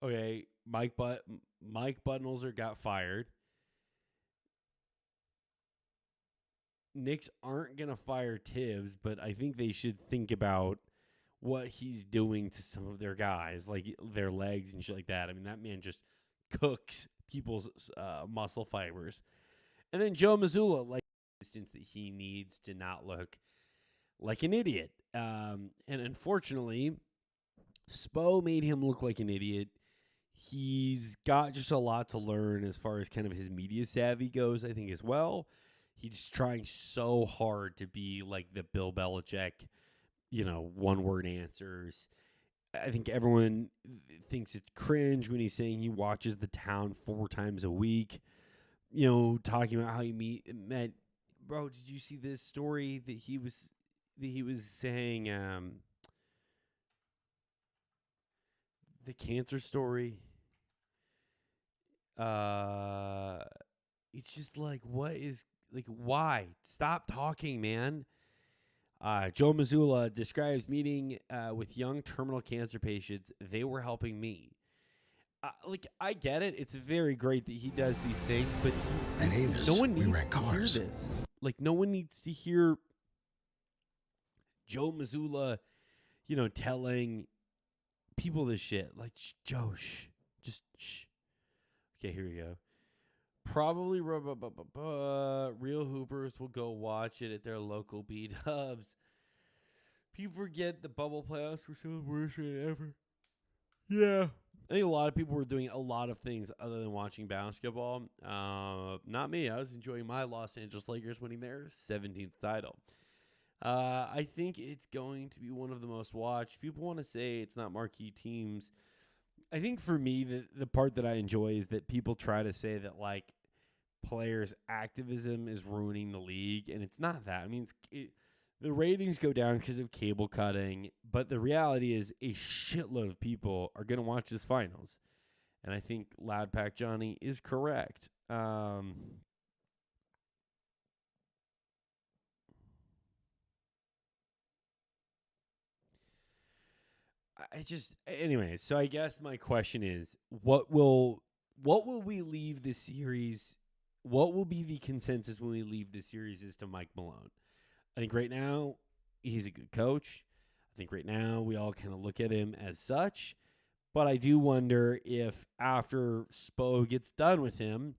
Speaker 2: okay, Mike Budenholzer got fired. Knicks aren't going to fire Tibbs, but I think they should think about what he's doing to some of their guys, like their legs and shit like that. I mean, that man just cooks people's muscle fibers. And then Joe Mazzulla, like, distance that he needs to not look like an idiot. And unfortunately, Spo made him look like an idiot. He's got just a lot to learn as far as kind of his media savvy goes, I think, as well. He's trying so hard to be like the Bill Belichick, one-word answers. I think everyone thinks it's cringe when he's saying he watches The Town 4 times a week. Talking about how he met. Bro, did you see this story that he was saying? The cancer story. It's just like, what is like? Why? Stop talking, man. Joe Mazzulla describes meeting with young terminal cancer patients. They were helping me. I get it. It's very great that he does these things, but
Speaker 7: At Avis,
Speaker 2: no one
Speaker 7: we
Speaker 2: needs
Speaker 7: rent
Speaker 2: to
Speaker 7: cars.
Speaker 2: hear this. Like, no one needs to hear Joe Mazzulla, telling people this shit. Like, Joe, shh. Just shh. Okay, here we go. Probably real Hoopers will go watch it at their local B-dubs. People forget the bubble playoffs were some of the worst shit ever. Yeah. I think a lot of people were doing a lot of things other than watching basketball. Not me. I was enjoying my Los Angeles Lakers winning their 17th title. I think it's going to be one of the most watched. People want to say it's not marquee teams. I think for me, the part that I enjoy is that people try to say that, like, players' activism is ruining the league, and it's not that. I mean, the ratings go down because of cable cutting, but the reality is a shitload of people are going to watch this finals. And I think Loud Pack Johnny is correct. Anyway, so I guess my question is, what will we leave this series? What will be the consensus when we leave this series as to Mike Malone? I think right now he's a good coach. I think right now we all kind of look at him as such. But I do wonder if after Spo gets done with him,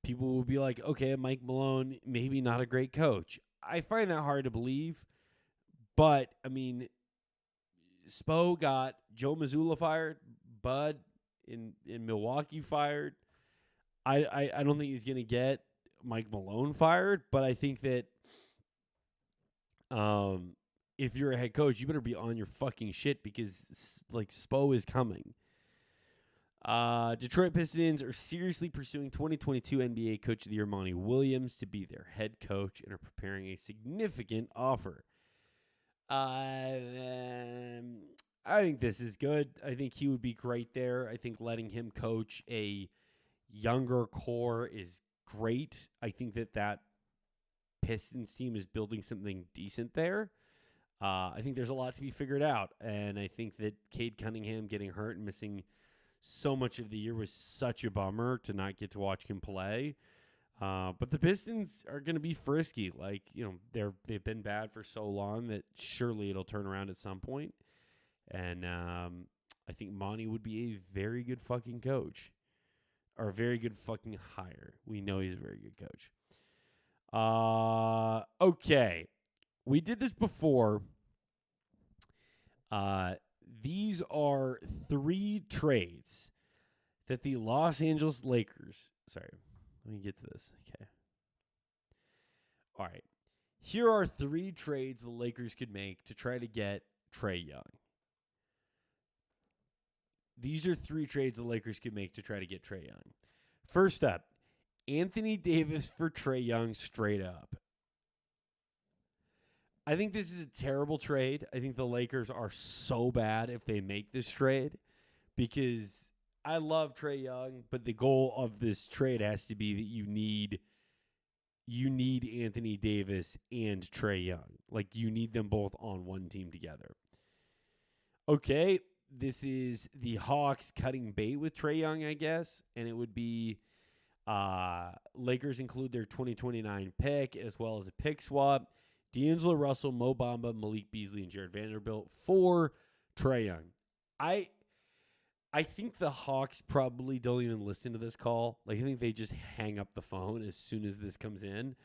Speaker 2: people will be like, okay, Mike Malone, maybe not a great coach. I find that hard to believe. But, I mean, Spo got Joe Mazzulla fired, Bud in Milwaukee fired. I don't think he's going to get Mike Malone fired, but I think that if you're a head coach, you better be on your fucking shit because, like, Spo is coming. Detroit Pistons are seriously pursuing 2022 NBA Coach of the Year Monty Williams to be their head coach and are preparing a significant offer. I think this is good. I think he would be great there. I think letting him coach a younger core is great. I think that Pistons team is building something decent there. I think there's a lot to be figured out. And I think that Cade Cunningham getting hurt and missing so much of the year was such a bummer to not get to watch him play. But the Pistons are going to be frisky. Like, they've been bad for so long that surely it'll turn around at some point. And I think Monty would be a very good fucking coach. Or a very good fucking hire. We know he's a very good coach. Okay. We did this before. These are 3 trades that the Los Angeles Lakers... Sorry. Let me get to this. Okay. All right. Here are 3 trades the Lakers could make to try to get Trey Young. These are 3 trades the Lakers could make to try to get Trey Young. First up, Anthony Davis for Trey Young straight up. I think this is a terrible trade. I think the Lakers are so bad if they make this trade because I love Trey Young, but the goal of this trade has to be that you need Anthony Davis and Trey Young. Like, you need them both on one team together. Okay, this is the Hawks cutting bait with Trey Young, I guess, and it would be Lakers include their 2029 pick as well as a pick swap. D'Angelo Russell, Mo Bamba, Malik Beasley, and Jared Vanderbilt for Trey Young. I think the Hawks probably don't even listen to this call. Like, I think they just hang up the phone as soon as this comes in.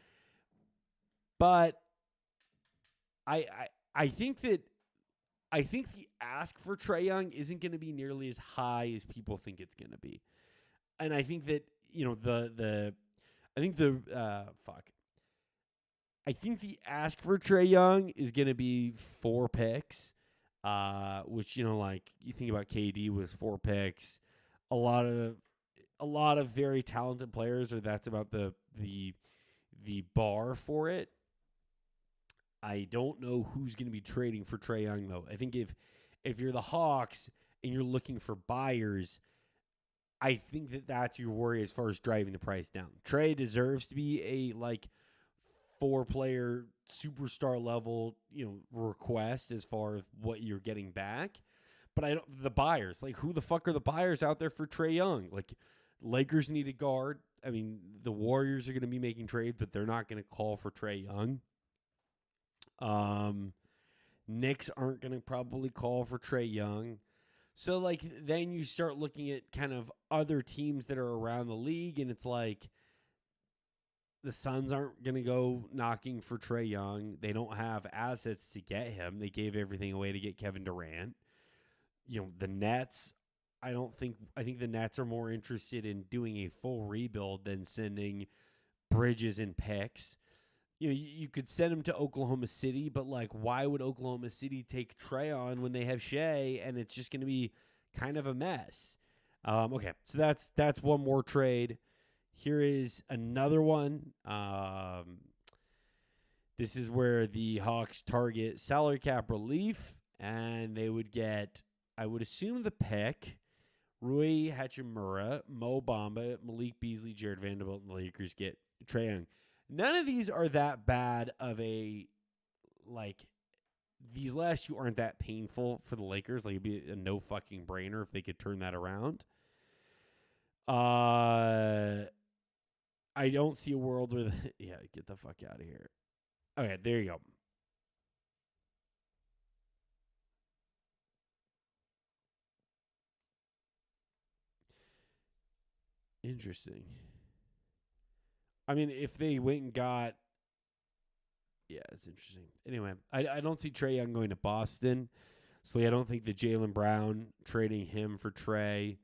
Speaker 2: But I think the ask for Trey Young isn't going to be nearly as high as people think it's going to be. And I think that, I think the ask for Trey Young is going to be 4 picks, which, you think about KD was 4 picks. A lot of very talented players, or that's about the bar for it. I don't know who's going to be trading for Trey Young, though. I think if you're the Hawks and you're looking for buyers, I think that's your worry as far as driving the price down. Trey deserves to be a 4-player superstar level, request as far as what you're getting back. But the buyers, who the fuck are the buyers out there for Trey Young? Lakers need a guard. I mean, the Warriors are going to be making trades, but they're not going to call for Trey Young. Knicks aren't going to probably call for Trey Young. So, then you start looking at kind of other teams that are around the league, and it's the Suns aren't going to go knocking for Trey Young. They don't have assets to get him. They gave everything away to get Kevin Durant. The Nets, I think the Nets are more interested in doing a full rebuild than sending Bridges and picks. You could send him to Oklahoma City, but why would Oklahoma City take Trey on when they have Shea, and it's just going to be kind of a mess. Okay, so that's one more trade. Here is another one. This is where the Hawks target salary cap relief, and they would get, I would assume, the pick, Rui Hachimura, Mo Bamba, Malik Beasley, Jared Vanderbilt, and the Lakers get Trey Young. None of these are that bad of a, these last 2 aren't that painful for the Lakers. It'd be a no fucking brainer if they could turn that around. I don't see a world where, get the fuck out of here. Okay, there you go. Interesting. I mean, if they went and got... Yeah, it's interesting. Anyway, I don't see Trey Young going to Boston. So I don't think the Jaylen Brown trading him for Trey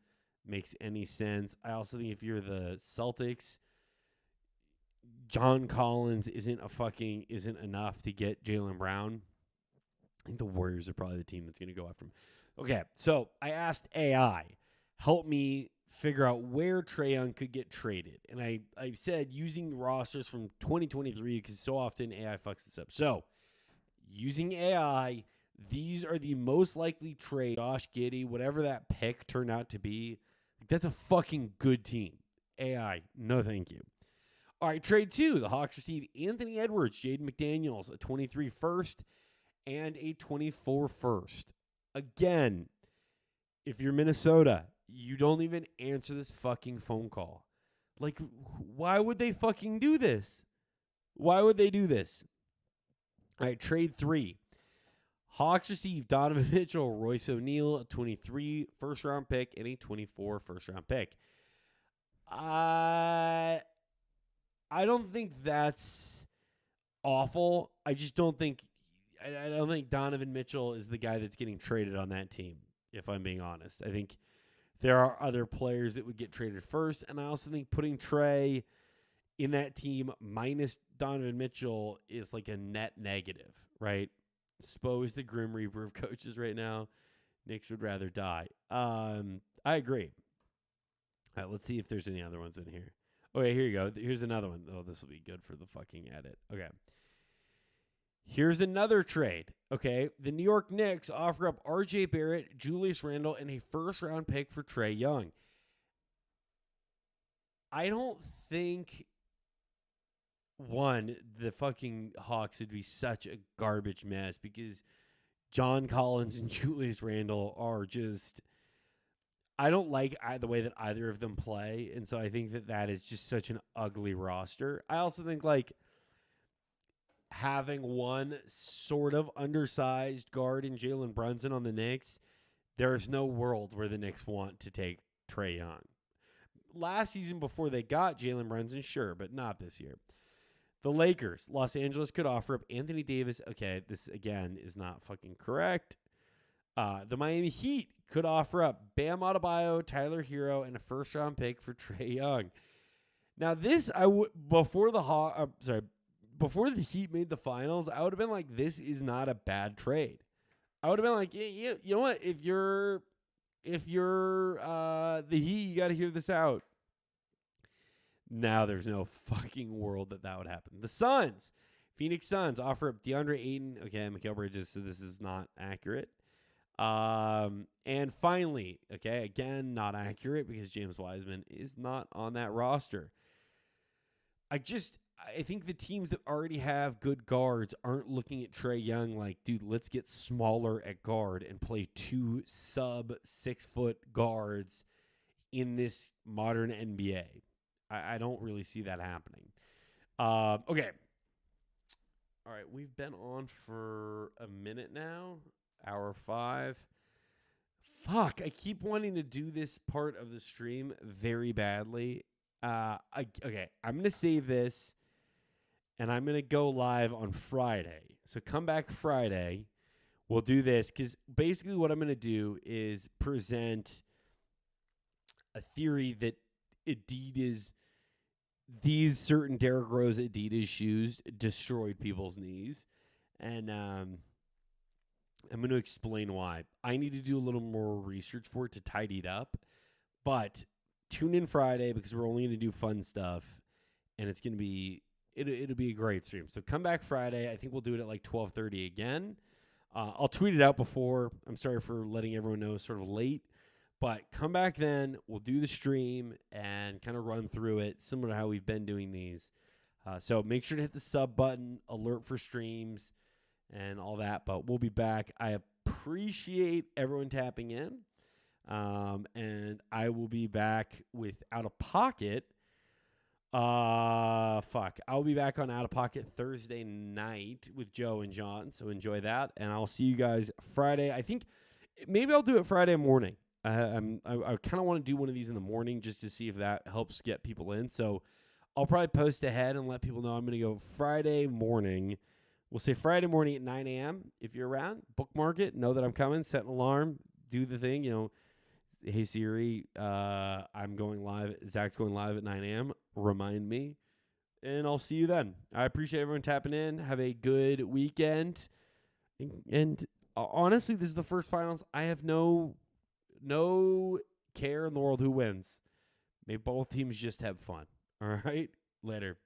Speaker 2: makes any sense. I also think if you're the Celtics, John Collins isn't enough to get Jaylen Brown. I think the Warriors are probably the team that's going to go after him. Okay, so I asked AI, help me figure out where Trey Young could get traded. And I said using rosters from 2023 because so often AI fucks this up. So using AI, these are the most likely trade. Josh Giddey, whatever that pick turned out to be, that's a fucking good team. AI, no thank you. All right, trade 2. The Hawks receive Anthony Edwards, Jaden McDaniels, a 23 first and a 24 first. Again, if you're Minnesota, you don't even answer this fucking phone call. Why would they fucking do this? Why would they do this? All right, trade 3. Hawks receive Donovan Mitchell, Royce O'Neal, a 23 first-round pick, and a 24 first-round pick. I don't think that's awful. I just don't think Donovan Mitchell is the guy that's getting traded on that team, if I'm being honest. I think there are other players that would get traded first, and I also think putting Trey in that team minus Donovan Mitchell is a net negative, right? Spo is the Grim Reaper of coaches right now. Knicks would rather die. I agree. All right, let's see if there's any other ones in here. Okay, here you go. Here's another one. Oh, this will be good for the fucking edit. Okay. Here's another trade. Okay. The New York Knicks offer up RJ Barrett, Julius Randle, and a first-round pick for Trey Young. I don't think, the fucking Hawks would be such a garbage mess because John Collins and Julius Randle are just, I don't like the way that either of them play. And so I think that is just such an ugly roster. I also think like having one sort of undersized guard in Jalen Brunson on the Knicks, there's no world where the Knicks want to take Trey Young. Last season before they got Jalen Brunson, sure, but not this year. The Lakers, Los Angeles could offer up Anthony Davis. Okay, this again is not fucking correct. The Miami Heat could offer up Bam Adebayo, Tyler Hero, and a first-round pick for Trey Young. Now, this before the Heat made the finals, I would have been like, this is not a bad trade. I would have been like, you know what? If you're the Heat, you got to hear this out. Now there's no fucking world that would happen. The Suns, Phoenix Suns offer up DeAndre Ayton. Okay, Mikal Bridges, so this is not accurate. And finally, okay, again, not accurate because James Wiseman is not on that roster. I think the teams that already have good guards aren't looking at Trey Young like, dude, let's get smaller at guard and play 2 sub-6 foot guards in this modern NBA. I don't really see that happening. Okay. All right, we've been on for a minute now, hour 5. Fuck, I keep wanting to do this part of the stream very badly. Okay, I'm going to save this, and I'm going to go live on Friday. So come back Friday. We'll do this, because basically what I'm going to do is present a theory that Adidas, these certain Derrick Rose Adidas shoes destroyed people's knees. And I'm going to explain why. I need to do a little more research for it to tidy it up. But tune in Friday because we're only going to do fun stuff. And it's going to be, it'll be a great stream. So come back Friday. I think we'll do it at like 12:30 again. I'll tweet it out before. I'm sorry for letting everyone know sort of late. But come back then, we'll do the stream and kind of run through it, similar to how we've been doing these. So make sure to hit the sub button, alert for streams, and all that. But we'll be back. I appreciate everyone tapping in. And I will be back with Out of Pocket. I'll be back on Out of Pocket Thursday night with Joe and John. So enjoy that. And I'll see you guys Friday. I think maybe I'll do it Friday morning. I kind of want to do one of these in the morning just to see if that helps get people in. So I'll probably post ahead and let people know I'm going to go Friday morning. We'll say Friday morning at 9 a.m. If you're around, bookmark it. Know that I'm coming. Set an alarm. Do the thing. Hey, Siri, I'm going live. Zach's going live at 9 a.m. Remind me. And I'll see you then. I appreciate everyone tapping in. Have a good weekend. And honestly, this is the first finals. I have no care in the world who wins. May both teams just have fun. All right? Later.